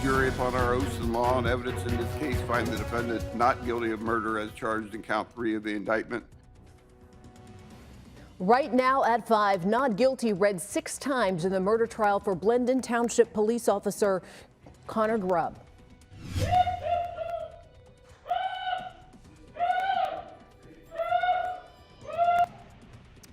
jury, upon our oaths and law and evidence in this case, find the defendant not guilty of murder as charged in count 3 of the indictment. Right now at 5, not guilty read 6 times in the murder trial for Blendon Township police officer Connor Grubb.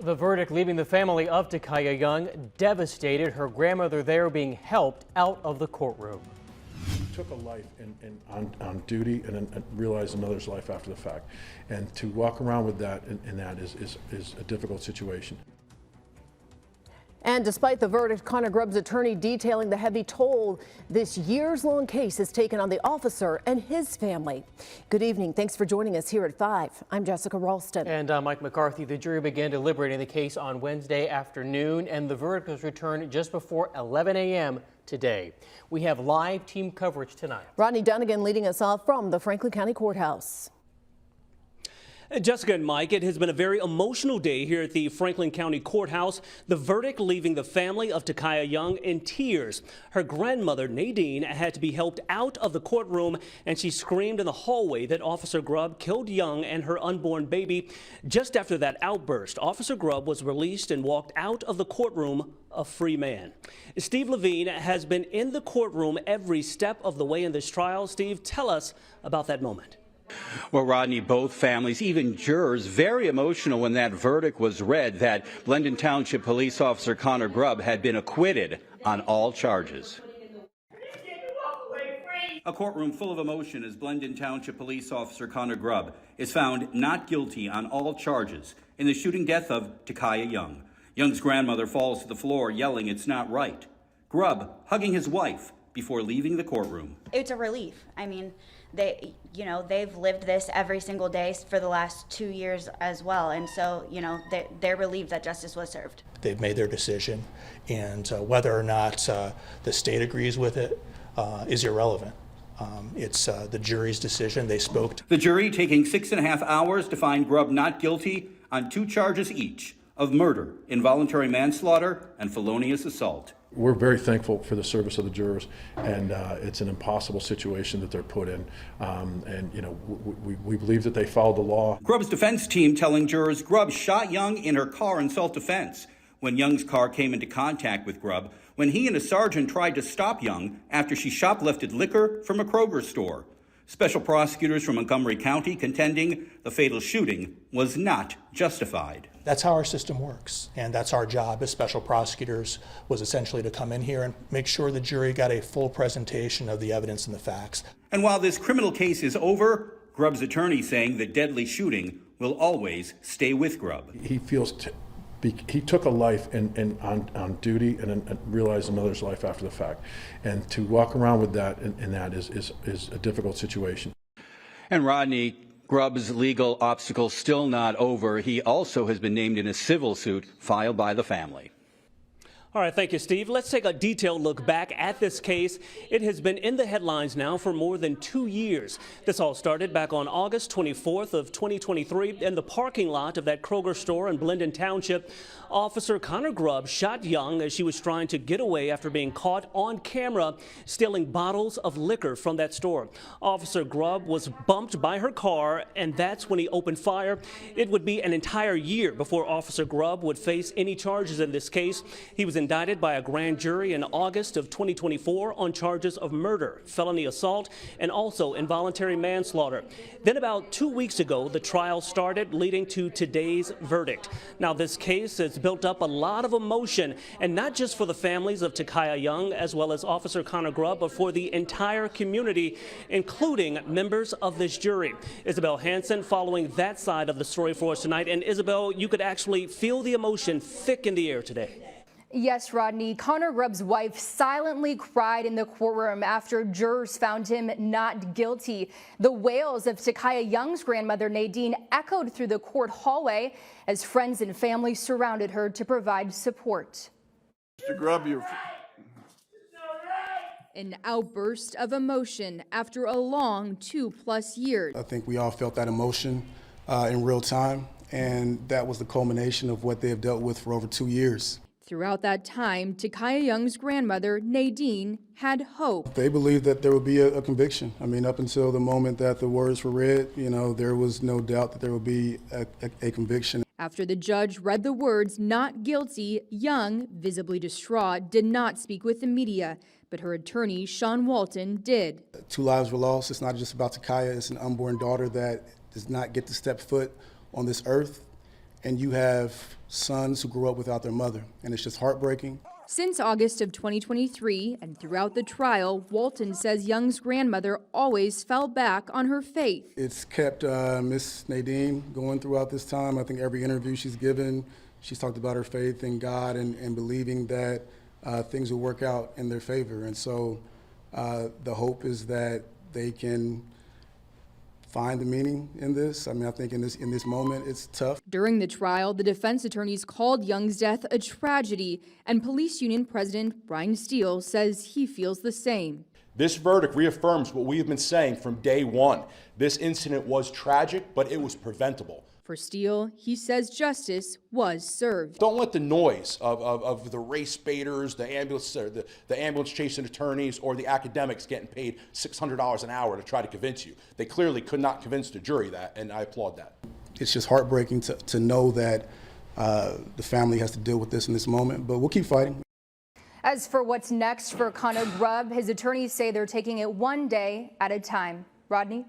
The verdict leaving the family of Takaya Young devastated, her grandmother there being helped out of the courtroom. Took a life on duty and realized another's life after the fact. And to walk around with that and that is a difficult situation. And despite the verdict, Connor Grubb's attorney detailing the heavy toll this years-long case has taken on the officer and his family. Good evening. Thanks for joining us here at 5. I'm Jessica Ralston. And Mike McCarthy. The jury began deliberating the case on Wednesday afternoon, and the verdict was returned just before 11 a.m. today. We have live team coverage tonight. Rodney Dunnigan leading us off from the Franklin County Courthouse. Jessica and Mike, it has been a very emotional day here at the Franklin County Courthouse. The verdict leaving the family of Takaya Young in tears. Her grandmother, Nadine, had to be helped out of the courtroom, and she screamed in the hallway that Officer Grubb killed Young and her unborn baby. Just after that outburst, Officer Grubb was released and walked out of the courtroom a free man. Steve Levine has been in the courtroom every step of the way in this trial. Steve, tell us about that moment. Well, Rodney, both families, even jurors, very emotional when that verdict was read that Blendon Township police officer Connor Grubb had been acquitted on all charges. A courtroom full of emotion as Blendon Township police officer Connor Grubb is found not guilty on all charges in the shooting death of Takaya Young. Young's grandmother falls to the floor yelling it's not right. Grubb hugging his wife before leaving the courtroom. It's a relief. I mean, they've lived this every single day for the last 2 years as well, and so they're relieved that justice was served. They've made their decision, and whether or not the state agrees with it is irrelevant. It's the jury's decision. They spoke. The jury taking 6.5 hours to find Grubb not guilty on 2 charges each of murder, involuntary manslaughter, and felonious assault. We're very thankful for the service of the jurors, and it's an impossible situation that they're put in. We believe that they followed the law. Grubb's defense team telling jurors Grubb shot Young in her car in self-defense when Young's car came into contact with Grubb when he and a sergeant tried to stop Young after she shoplifted liquor from a Kroger store. Special prosecutors from Montgomery County contending the fatal shooting was not justified. That's how our system works, and that's our job as special prosecutors, was essentially to come in here and make sure the jury got a full presentation of the evidence and the facts. And while this criminal case is over, Grubb's attorney saying the deadly shooting will always stay with Grubb. He feels he took a life on duty and realized another's life after the fact. And to walk around with that and that is a difficult situation. And Rodney, Grubb's legal obstacle still not over. He also has been named in a civil suit filed by the family. All right, thank you, Steve. Let's take a detailed look back at this case. It has been in the headlines now for more than 2 years. This all started back on August 24th of 2023 in the parking lot of that Kroger store in Blendon Township. Officer Connor Grubb shot Young as she was trying to get away after being caught on camera stealing bottles of liquor from that store. Officer Grubb was bumped by her car, and that's when he opened fire. It would be an entire year before Officer Grubb would face any charges in this case. He was indicted by a grand jury in August of 2024 on charges of murder, felony assault, and also involuntary manslaughter. Then about 2 weeks ago, the trial started, leading to today's verdict. Now, this case has built up a lot of emotion, and not just for the families of Takaya Young as well as Officer Connor Grubb, but for the entire community, including members of this jury. Isabel Hansen following that side of the story for us tonight. And Isabel, you could actually feel the emotion thick in the air today. Yes, Rodney. Connor Grubb's wife silently cried in the courtroom after jurors found him not guilty. The wails of Takaya Young's grandmother, Nadine, echoed through the court hallway as friends and family surrounded her to provide support. Mr. Grubb, you're... An outburst of emotion after a long 2+ years. I think we all felt that emotion in real time, and that was the culmination of what they have dealt with for over 2 years. Throughout that time, Takaya Young's grandmother, Nadine, had hope. They believed that there would be a conviction. I mean, up until the moment that the words were read, there was no doubt that there would be a conviction. After the judge read the words "not guilty," Young, visibly distraught, did not speak with the media, but her attorney, Sean Walton, did. 2 lives were lost. It's not just about Takaya. It's an unborn daughter that does not get to step foot on this earth. And you have sons who grew up without their mother, and it's just heartbreaking. Since August of 2023 and throughout the trial, Walton says Young's grandmother always fell back on her faith. It's kept Miss Nadine going throughout this time. I think every interview she's given, she's talked about her faith in God and believing that things will work out in their favor. And so the hope is that they can find the meaning in this. I mean, I think in this moment, it's tough. During the trial, the defense attorneys called Young's death a tragedy, and police union president Brian Steele says he feels the same. This verdict reaffirms what we have been saying from day one. This incident was tragic, but it was preventable. For Steele, he says justice was served. Don't let the noise of the race baiters, the ambulance chasing attorneys, or the academics getting paid $600 an hour to try to convince you. They clearly could not convince the jury that, and I applaud that. It's just heartbreaking to know that the family has to deal with this in this moment, but we'll keep fighting. As for what's next for Connor Grubb, his attorneys say they're taking it one day at a time. Rodney?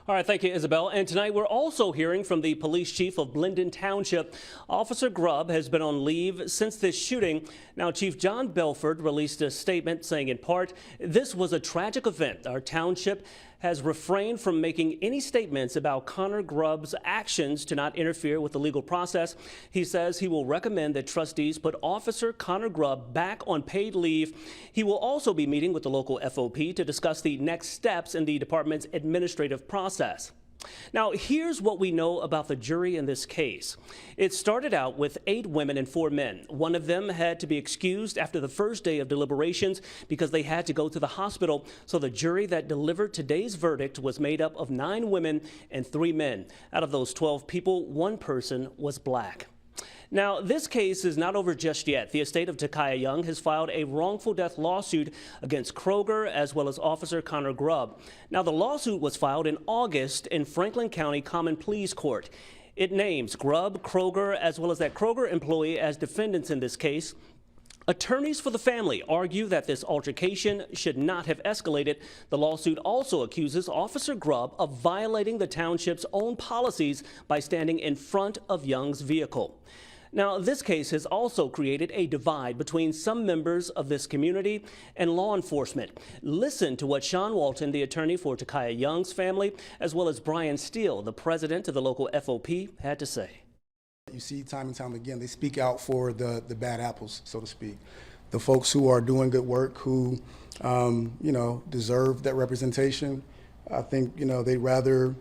All right, thank you, Isabel. And tonight we're also hearing from the police chief of Blendon Township. Officer Grubb has been on leave since this shooting. Now, Chief John Belford released a statement saying, in part, this was a tragic event. Our township has refrained from making any statements about Connor Grubb's actions to not interfere with the legal process. He says he will recommend that trustees put Officer Connor Grubb back on paid leave. He will also be meeting with the local FOP to discuss the next steps in the department's administrative process. Now, here's what we know about the jury in this case. It started out with 8 women and 4 men. One of them had to be excused after the first day of deliberations because they had to go to the hospital. So the jury that delivered today's verdict was made up of 9 women and 3 men. Out of those 12 people, 1 person was black. Now, this case is not over just yet. The estate of Takaya Young has filed a wrongful death lawsuit against Kroger as well as Officer Connor Grubb. Now, the lawsuit was filed in August in Franklin County Common Pleas Court. It names Grubb, Kroger, as well as that Kroger employee as defendants in this case. Attorneys for the family argue that this altercation should not have escalated. The lawsuit also accuses Officer Grubb of violating the township's own policies by standing in front of Young's vehicle. Now, this case has also created a divide between some members of this community and law enforcement. Listen to what Sean Walton, the attorney for Takaya Young's family, as well as Brian Steele, the president of the local FOP, had to say. You see time and time again, they speak out for the bad apples, so to speak. The folks who are doing good work, who, deserve that representation. I think, they'd rather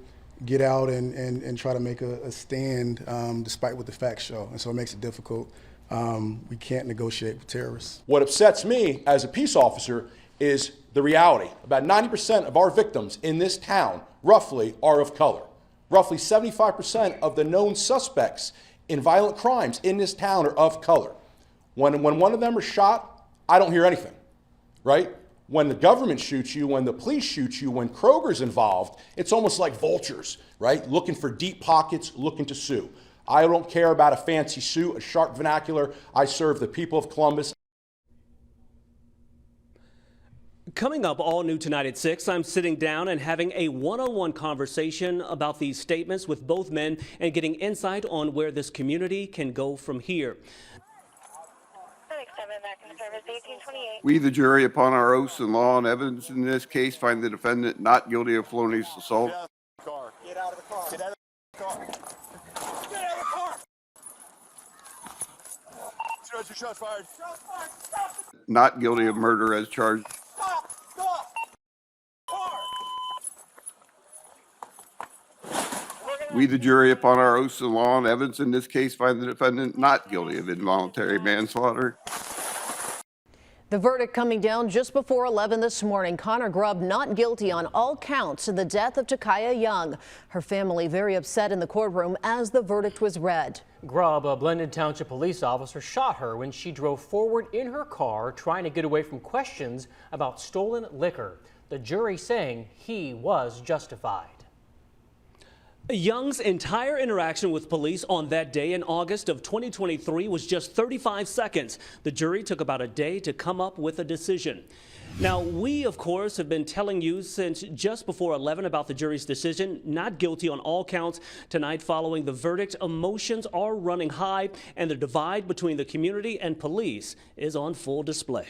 get out and try to make a stand despite what the facts show. And so it makes it difficult. We can't negotiate with terrorists. What upsets me as a peace officer is the reality. About 90% of our victims in this town, roughly, are of color. Roughly 75% of the known suspects in violent crimes in this town are of color. When one of them are shot, I don't hear anything, right? When the government shoots you, when the police shoot you, when Kroger's involved, it's almost like vultures, right? Looking for deep pockets, looking to sue. I don't care about a fancy suit, a sharp vernacular. I serve the people of Columbus. Coming up all new tonight at 6, I'm sitting down and having a one-on-one conversation about these statements with both men and getting insight on where this community can go from here. We, the jury, upon our oaths and law and evidence in this case, find the defendant not guilty of felonious assault. Get out of the car. Get out of the car. Get out of the car. Shots fired. Not guilty of murder as charged. Stop. Stop. Car. We, the jury, upon our oaths and law and evidence in this case, find the defendant not guilty of involuntary manslaughter. The verdict coming down just before 11 this morning. Connor Grubb not guilty on all counts in the death of Takaya Young. Her family very upset in the courtroom as the verdict was read. Grubb, a Blendon Township police officer, shot her when she drove forward in her car trying to get away from questions about stolen liquor. The jury saying he was justified. Young's entire interaction with police on that day in August of 2023 was just 35 seconds. The jury took about a day to come up with a decision. Now, we, of course, have been telling you since just before 11 about the jury's decision, not guilty on all counts. Tonight, following the verdict, emotions are running high, and the divide between the community and police is on full display.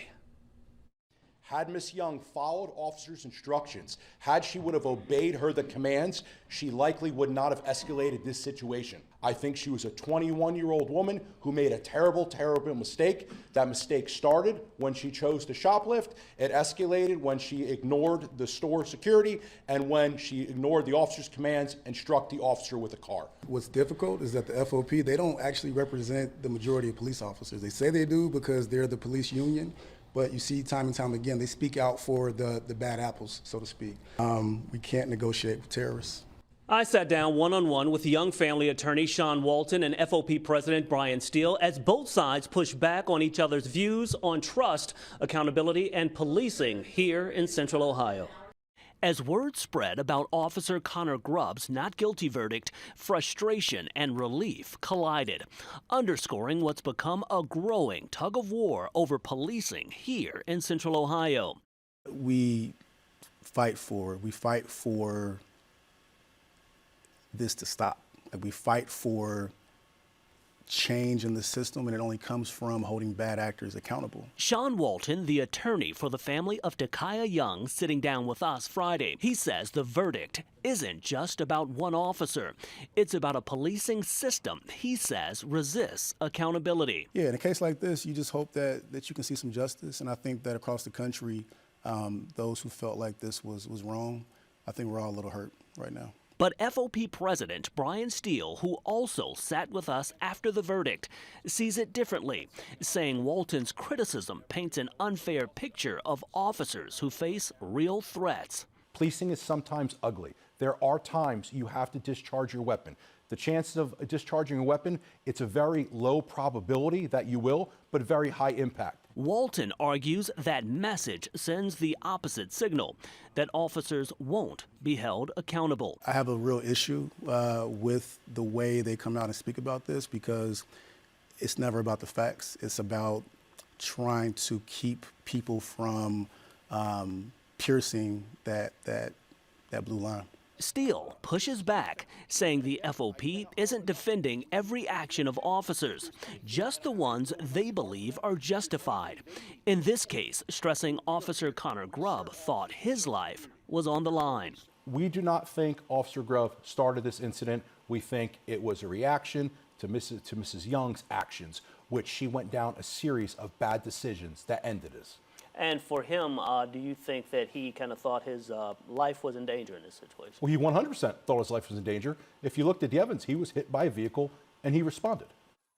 Had Miss Young followed officers' instructions, had she would have obeyed the commands, she likely would not have escalated this situation. I think she was a 21-year-old woman who made a terrible, terrible mistake. That mistake started when she chose to shoplift. It escalated when she ignored the store security and when she ignored the officer's commands and struck the officer with a car. What's difficult is that the FOP, they don't actually represent the majority of police officers. They say they do because they're the police union. But you see time and time again, they speak out for the bad apples, so to speak. We can't negotiate with terrorists. I sat down one-on-one with Young family attorney Sean Walton and FOP president Brian Steele as both sides push back on each other's views on trust, accountability, and policing here in Central Ohio. As word spread about Officer Connor Grubb's not guilty verdict, frustration and relief collided, underscoring what's become a growing tug of war over policing here in Central Ohio. We fight for this to stop. We fight for change in the system, and it only comes from holding bad actors accountable. Sean Walton, the attorney for the family of Takaya Young, sitting down with us Friday. He says the verdict isn't just about one officer. It's about a policing system he says resists accountability. Yeah, in a case like this, you just hope that you can see some justice, and I think that across the country, those who felt like this was wrong, I think we're all a little hurt right now. But FOP President Brian Steele, who also sat with us after the verdict, sees it differently, saying Walton's criticism paints an unfair picture of officers who face real threats. Policing is sometimes ugly. There are times you have to discharge your weapon. The chances of discharging a weapon, it's a very low probability that you will, but very high impact. Walton argues that message sends the opposite signal, that officers won't be held accountable. I have a real issue with the way they come out and speak about this, because it's never about the facts. It's about trying to keep people from piercing that blue line. Steele pushes back, saying the FOP isn't defending every action of officers, just the ones they believe are justified. In this case, stressing Officer Connor Grubb thought his life was on the line. We do not think Officer Grubb started this incident. We think it was a reaction to Mrs. Young's actions, which she went down a series of bad decisions that ended us. And for him, do you think that he kind of thought his life was in danger in this situation? Well, he 100% thought his life was in danger. If you looked at the evidence, he was hit by a vehicle and he responded.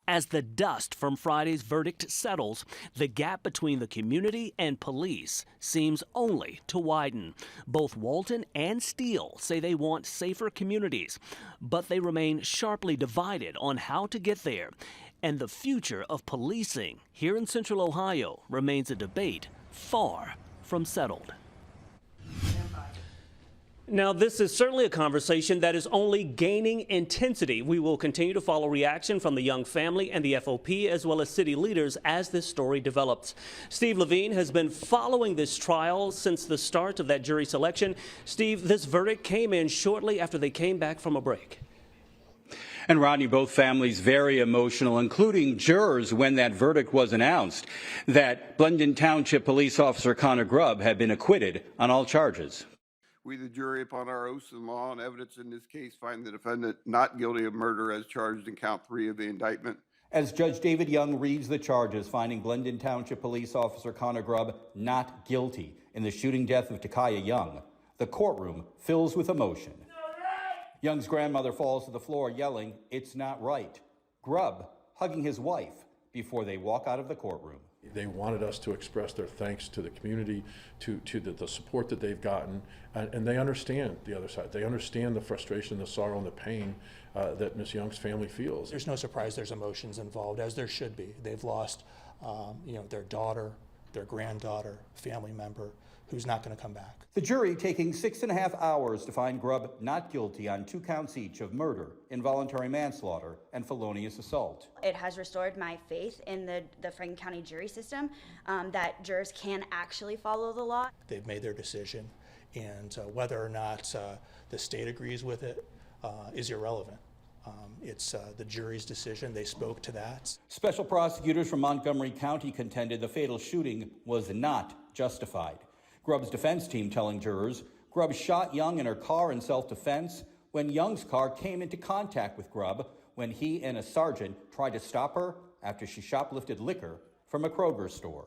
As the dust from Friday's verdict settles, the gap between the community and police seems only to widen. Both Walton and Steele say they want safer communities, but they remain sharply divided on how to get there. And the future of policing here in Central Ohio remains a debate far from settled. Now, this is certainly a conversation that is only gaining intensity. We will continue to follow reaction from the Young family and the FOP, as well as city leaders, as this story develops. Steve Levine has been following this trial since the start of that jury selection. Steve, this verdict came in shortly after they came back from a break. And Rodney, both families very emotional, including jurors when that verdict was announced, that Blendon Township police officer Connor Grubb had been acquitted on all charges. We, the jury, upon our oaths and law and evidence in this case, find the defendant not guilty of murder as charged in count 3 of the indictment. As Judge David Young reads the charges, finding Blendon Township police officer Connor Grubb not guilty in the shooting death of Takaya Young, the courtroom fills with emotion. Young's grandmother falls to the floor yelling, "It's not right." Grubb hugging his wife before they walk out of the courtroom. They wanted us to express their thanks to the community, to the support that they've gotten, and they understand the other side. They understand the frustration, the sorrow, and the pain that Ms. Young's family feels. There's no surprise there's emotions involved, as there should be. They've lost their daughter, their granddaughter, family member, who's not going to come back. The jury taking 6.5 hours to find Grubb not guilty on 2 counts each of murder, involuntary manslaughter, and felonious assault. It has restored my faith in the Franklin County jury system, that jurors can actually follow the law. They've made their decision, and whether or not the state agrees with it is irrelevant. It's the jury's decision. They spoke to that. Special prosecutors from Montgomery County contended the fatal shooting was not justified. Grubb's defense team telling jurors Grubb shot Young in her car in self-defense when Young's car came into contact with Grubb when he and a sergeant tried to stop her after she shoplifted liquor from a Kroger store.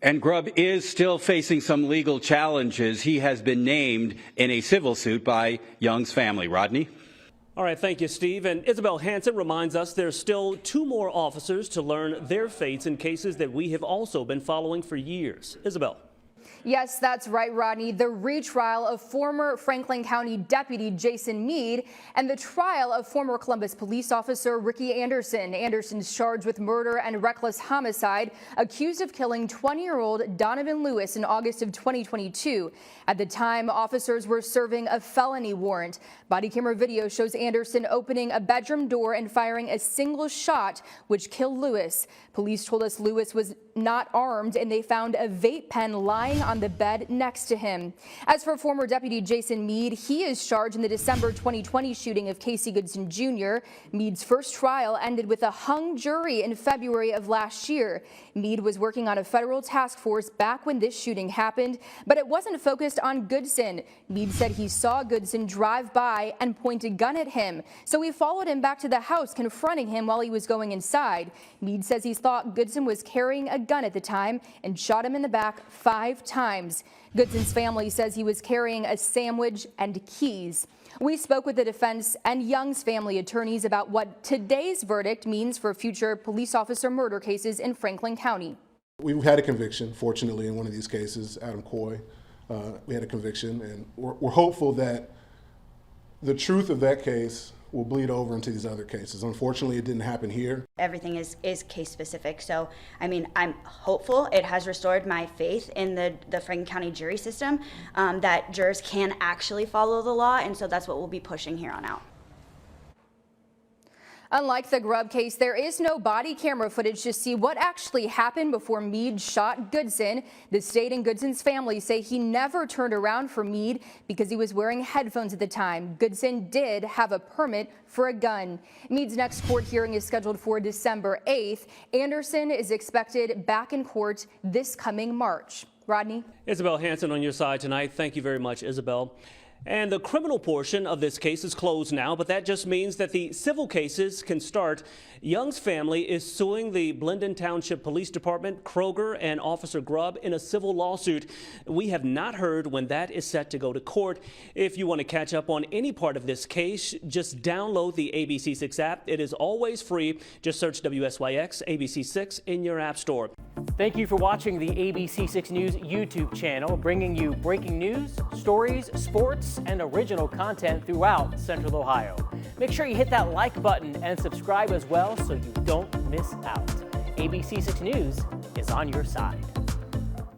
And Grubb is still facing some legal challenges. He has been named in a civil suit by Young's family. Rodney? All right, thank you, Steve. And Isabel Hansen reminds us there's still 2 more officers to learn their fates in cases that we have also been following for years. Isabel. Yes, that's right, Rodney. The retrial of former Franklin County Deputy Jason Meade and the trial of former Columbus police officer Ricky Anderson. Anderson's charged with murder and reckless homicide, accused of killing 20-year-old Donovan Lewis in August of 2022. At the time, officers were serving a felony warrant. Body camera video shows Anderson opening a bedroom door and firing a single shot, which killed Lewis. Police told us Lewis was not armed, and they found a vape pen lying on the bed next to him. As for former Deputy Jason Meade, he is charged in the December 2020 shooting of Casey Goodson Jr. Meade's first trial ended with a hung jury in February of last year. Meade was working on a federal task force back when this shooting happened, but it wasn't focused on Goodson. Meade said he saw Goodson drive by and point a gun at him, so he followed him back to the house, confronting him while he was going inside. Meade says he thought Goodson was carrying a gun at the time and shot him in the back 5 times. Goodson's family says he was carrying a sandwich and keys. We spoke with the defense and Young's family attorneys about what today's verdict means for future police officer murder cases in Franklin County. We've had a conviction, fortunately, in one of these cases, Adam Coy. We had a conviction, and we're hopeful that the truth of that case will bleed over into these other cases. Unfortunately, it didn't happen here. Everything is case specific. So, I mean, I'm hopeful. It has restored my faith in the Franklin County jury system, that jurors can actually follow the law. And so that's what we'll be pushing here on out. Unlike the Grubb case, there is no body camera footage to see what actually happened before Meade shot Goodson. The state and Goodson's family say he never turned around for Meade because he was wearing headphones at the time. Goodson did have a permit for a gun. Meade's next court hearing is scheduled for December 8th. Anderson is expected back in court this coming March. Rodney? Isabel Hansen on your side tonight. Thank you very much, Isabel. And the criminal portion of this case is closed now, but that just means that the civil cases can start. Young's family is suing the Blendon Township Police Department, Kroger, and Officer Grubb in a civil lawsuit. We have not heard when that is set to go to court. If you want to catch up on any part of this case, just download the ABC6 app. It is always free. Just search WSYX ABC6 in your app store. Thank you for watching the ABC6 News YouTube channel, bringing you breaking news, stories, sports, and original content throughout Central Ohio. Make sure you hit that like button and subscribe as well so you don't miss out. ABC6 News is on your side.